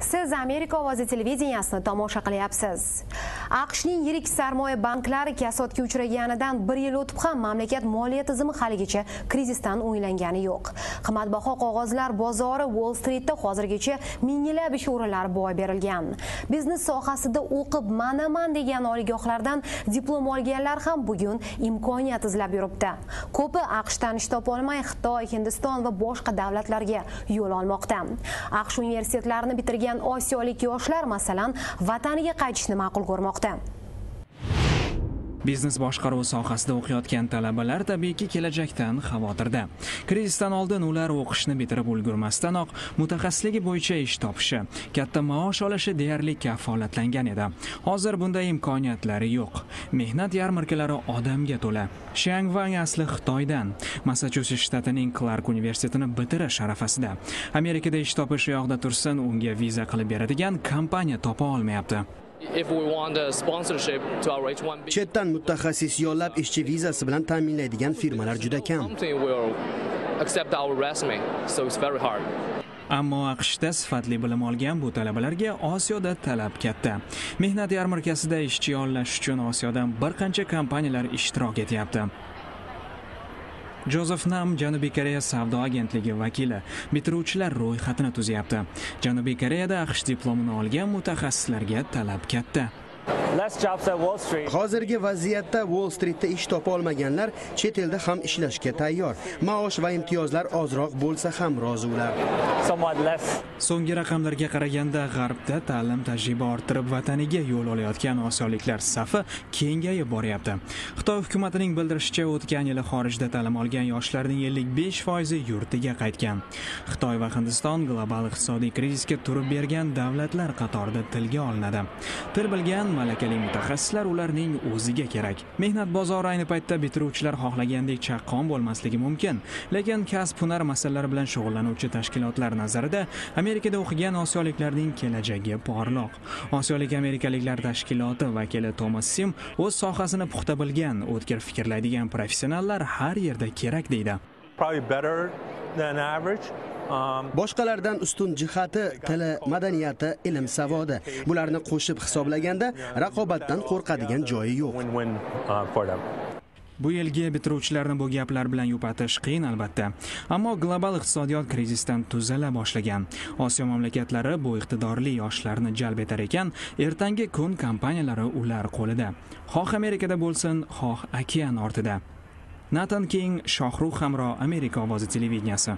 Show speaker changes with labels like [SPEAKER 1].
[SPEAKER 1] Siz Amerika ovozi televideniyasini tomosha qilyapsiz. AQShning yirik sarmoya banklari kasodga uchraganidan 1 yil o'tib ham mamlakat moliya tizimi haligacha krizisdan o'nglangani yo'q. Qimmatbaho qog'ozlar bozori Wall Streetda hozirgacha minglab ish o'rinlari boy berilgan. Biznes sohasida o'qib manaman degan oliygohlardan diplom olganlar ham bugun imkoniyat izlab yuribdi. Ko'pi AQShdan ish topa olmay Xitoy, Hindiston va boshqa davlatlarga yo'l olmoqda. AQSh universitetlarini bitirgan osiyolik yoshlar masalan vataniga qaytishni ma'qul ko'rmoqda.
[SPEAKER 2] Biznes boshqaruvi sohasida o'qiyotgan talabalar tabiiyki kelajakdan xavotirda. Krizisdan oldin ular o'qishni bitirib ulgurmasdanoq mutaxassisligi bo'yicha ish topishi, katta maosh olishi deyarli kafolatlangan edi. Hozir bunday imkoniyatlari yo'q. Mehnat yarmarkalari odamga to'la. Xiang Wang asli Xitoydan, Massachusets shtatining Clark universitetini bitirish arafasida. Amerikada ish topish yoqda tursin, unga viza qilib beradigan kompaniya topa olmayapti.
[SPEAKER 3] Chetdan mutaxassis yollab ishchi vizasi bilan ta'minlaydigan firmalar juda kam.
[SPEAKER 2] Ammo AQShda sifatli bilim olgan bu talabalarga Osiyoda talab katta. Mehnat yarmarkasida ishchi yollash uchun Osiyodan bir qancha kompaniyalar ishtirok etyapti. Joseph Nam Janubiy Koreya savdo agentligi vakili bitiruvchilar ro'yxatini tuzyapti. Janubiy Koreyada AQSh diplomini olgan mutaxassislarga talab katta.
[SPEAKER 3] Hozirgi vaziyatda Wall Streetda ish topa olmaganlar chet elda ham ishlashga tayyor. Maosh va imtiyozlar ozroq bo'lsa ham rozi ular.
[SPEAKER 2] So'nggi raqamlarga qaraganda G'arbda ta'lim tajriba orttirib vataniga yo'l olayotgan osiyoliklar safi kengayib boryapti. Xitoy hukumatining bildirishicha, o'tgan yili xorijda ta'lim olgan yoshlarning 55% yurtiga qaytgan. Xitoy va Hindiston global iqtisodiy krizisga turib bergan davlatlar qatorida tilga olinadi. Til bilgan malakali mutaxassislar ularning o'ziga kerak. Mehnat bozori ayni paytda bitiruvchilar xohlagandek chaqqon bo'lmasligi mumkin, lekin kasb-hunar masalalari bilan shug'ullanuvchi tashkilotlar nazarida Amerikada o'qigan osiyoliklarning kelajagi porloq. Osiyolik amerikaliklar tashkiloti vakili Thomas Sim o'z sohasini puxta bilgan, o'tkir fikrlaydigan professionallar har yerda kerak deydi.
[SPEAKER 3] Boshqalardan ustun jihati tili, madaniyati, ilm savodi. Bularni qo'shib hisoblaganda raqobatdan qo'rqadigan joyi yo'q.
[SPEAKER 2] Bu yilgi bitiruvchilarni bu gaplar bilan yupatish qiyin albatta. Ammo global iqtisodiyot krizisdan tuzala boshlagan. Osiyo mamlakatlari bu iqtidorli yoshlarni jalb etar ekan, ertangi kun kompaniyalari ular qo'lida. Xoh Amerikada bo'lsin, xoh okean ortida. Nathan King, Shohrux Hamro, Amerika ovozi televideniyasi.